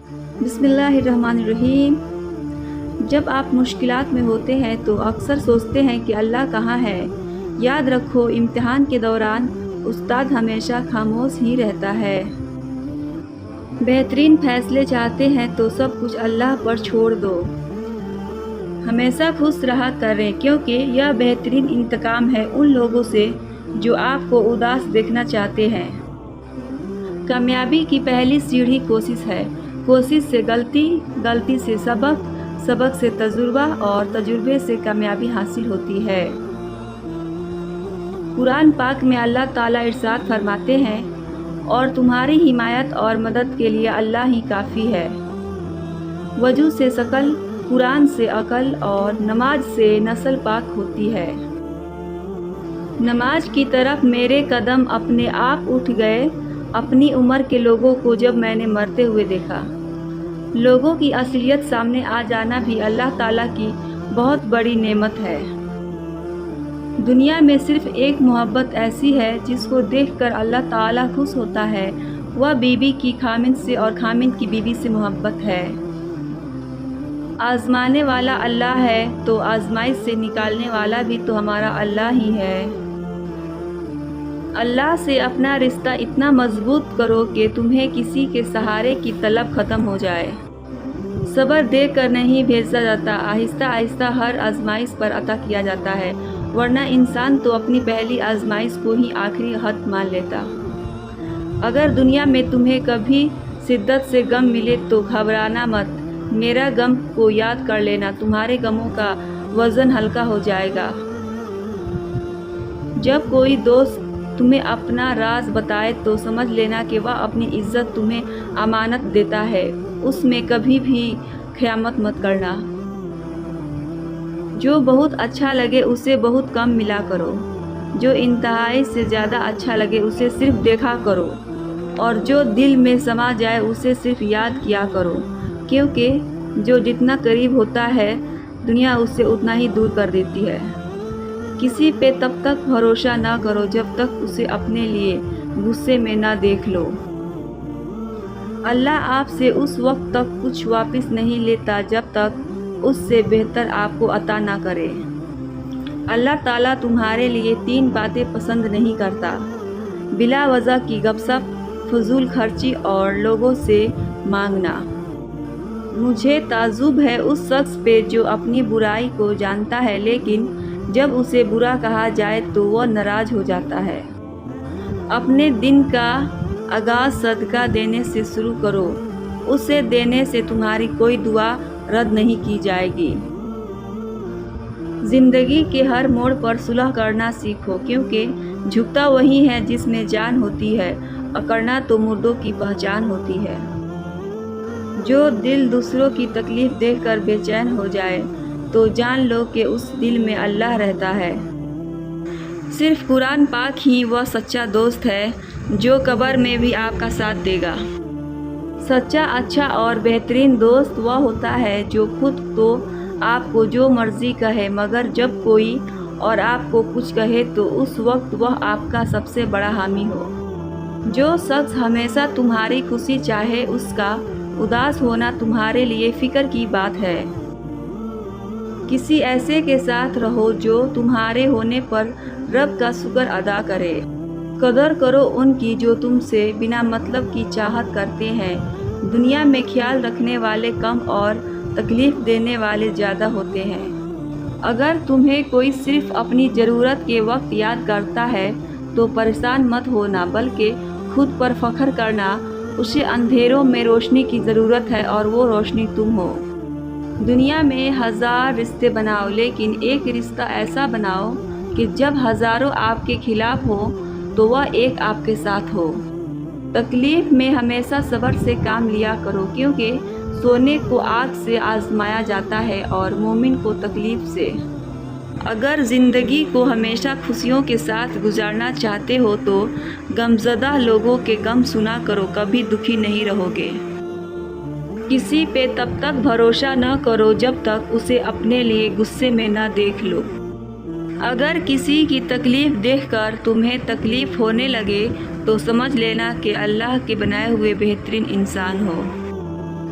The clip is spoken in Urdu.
بسم اللہ الرحمن الرحیم۔ جب آپ مشکلات میں ہوتے ہیں تو اکثر سوچتے ہیں کہ اللہ کہاں ہے۔ یاد رکھو، امتحان کے دوران استاد ہمیشہ خاموش ہی رہتا ہے۔ بہترین فیصلے چاہتے ہیں تو سب کچھ اللہ پر چھوڑ دو۔ ہمیشہ خوش رہا کریں، کیونکہ یہ بہترین انتقام ہے ان لوگوں سے جو آپ کو اداس دیکھنا چاہتے ہیں۔ کامیابی کی پہلی سیڑھی کوشش ہے۔ کوشش سے غلطی، غلطی سے سبق، سبق سے تجربہ اور تجربے سے کامیابی حاصل ہوتی ہے۔ قرآن پاک میں اللہ تعالیٰ ارشاد فرماتے ہیں، اور تمہاری حمایت اور مدد کے لیے اللہ ہی کافی ہے۔ وضو سے شکل، قرآن سے عقل اور نماز سے نسل پاک ہوتی ہے۔ نماز کی طرف میرے قدم اپنے آپ اٹھ گئے اپنی عمر کے لوگوں کو جب میں نے مرتے ہوئے دیکھا۔ لوگوں کی اصلیت سامنے آ جانا بھی اللہ تعالیٰ کی بہت بڑی نعمت ہے۔ دنیا میں صرف ایک محبت ایسی ہے جس کو دیکھ کر اللہ تعالیٰ خوش ہوتا ہے، وہ بیوی کی خامند سے اور خامند کی بیوی سے محبت ہے۔ آزمانے والا اللہ ہے تو آزمائش سے نکالنے والا بھی تو ہمارا اللہ ہی ہے۔ اللہ سے اپنا رشتہ اتنا مضبوط کرو کہ تمہیں کسی کے سہارے کی طلب ختم ہو جائے۔ صبر دے کر نہیں بھیجا جاتا، آہستہ آہستہ ہر آزمائش پر عطا کیا جاتا ہے، ورنہ انسان تو اپنی پہلی آزمائش کو ہی آخری حد مان لیتا۔ اگر دنیا میں تمہیں کبھی شدت سے غم ملے تو گھبرانا مت، میرا غم کو یاد کر لینا، تمہارے غموں کا وزن ہلکا ہو جائے گا۔ جب کوئی دوست تمہیں اپنا راز بتائے تو سمجھ لینا کہ وہ اپنی عزت تمہیں امانت دیتا ہے، اس میں کبھی بھی خیانت مت کرنا۔ جو بہت اچھا لگے اسے بہت کم ملا کرو، جو انتہائی سے زیادہ اچھا لگے اسے صرف دیکھا کرو، اور جو دل میں سما جائے اسے صرف یاد کیا کرو، کیونکہ جو جتنا قریب ہوتا ہے دنیا اس سے اتنا ہی دور کر دیتی ہے۔ کسی پہ تب تک بھروسہ نہ کرو جب تک اسے اپنے لیے غصے میں نہ دیکھ لو۔ اللہ آپ سے اس وقت تک کچھ واپس نہیں لیتا جب تک اس سے بہتر آپ کو عطا نہ کرے۔ اللہ تعالیٰ تمہارے لیے 3 باتیں پسند نہیں کرتا: بلا وجہ کی گپ سپ، فضول خرچی اور لوگوں سے مانگنا۔ مجھے تعجب ہے اس شخص پہ جو اپنی برائی کو جانتا ہے لیکن جب اسے برا کہا جائے تو وہ ناراض ہو جاتا ہے۔ اپنے دن کا آغاز صدقہ دینے سے شروع کرو، اسے دینے سے تمہاری کوئی دعا رد نہیں کی جائے گی۔ زندگی کے ہر موڑ پر صلح کرنا سیکھو، کیونکہ جھکتا وہی ہے جس میں جان ہوتی ہے، اکڑنا تو مردوں کی پہچان ہوتی ہے۔ جو دل دوسروں کی تکلیف دیکھ کر بے چین ہو جائے تو جان لو کہ اس دل میں اللہ رہتا ہے۔ صرف قرآن پاک ہی وہ سچا دوست ہے جو قبر میں بھی آپ کا ساتھ دے گا۔ سچا، اچھا اور بہترین دوست وہ ہوتا ہے جو خود تو آپ کو جو مرضی کہے، مگر جب کوئی اور آپ کو کچھ کہے تو اس وقت وہ آپ کا سب سے بڑا حامی ہو۔ جو شخص ہمیشہ تمہاری خوشی چاہے اس کا اداس ہونا تمہارے لیے فکر کی بات ہے۔ کسی ایسے کے ساتھ رہو جو تمہارے ہونے پر رب کا شکر ادا کرے۔ قدر کرو ان کی جو تم سے بنا مطلب کی چاہت کرتے ہیں۔ دنیا میں خیال رکھنے والے کم اور تکلیف دینے والے زیادہ ہوتے ہیں۔ اگر تمہیں کوئی صرف اپنی ضرورت کے وقت یاد کرتا ہے تو پریشان مت ہونا، بلکہ خود پر فخر کرنا، اسے اندھیروں میں روشنی کی ضرورت ہے اور وہ روشنی تم ہو۔ دنیا میں 1000 رشتے بناؤ لیکن ایک رشتہ ایسا بناؤ کہ جب ہزاروں آپ کے خلاف ہو تو وہ ایک آپ کے ساتھ ہو۔ تکلیف میں ہمیشہ صبر سے کام لیا کرو، کیونکہ سونے کو آگ سے آزمایا جاتا ہے اور مومن کو تکلیف سے۔ اگر زندگی کو ہمیشہ خوشیوں کے ساتھ گزارنا چاہتے ہو تو غمزدہ لوگوں کے غم سنا کرو، کبھی دکھی نہیں رہو گے۔ کسی پہ تب تک بھروسہ نہ کرو جب تک اسے اپنے لیے غصے میں نہ دیکھ لو۔ اگر کسی کی تکلیف دیکھ کر تمہیں تکلیف ہونے لگے تو سمجھ لینا کہ اللہ کے بنائے ہوئے بہترین انسان ہو۔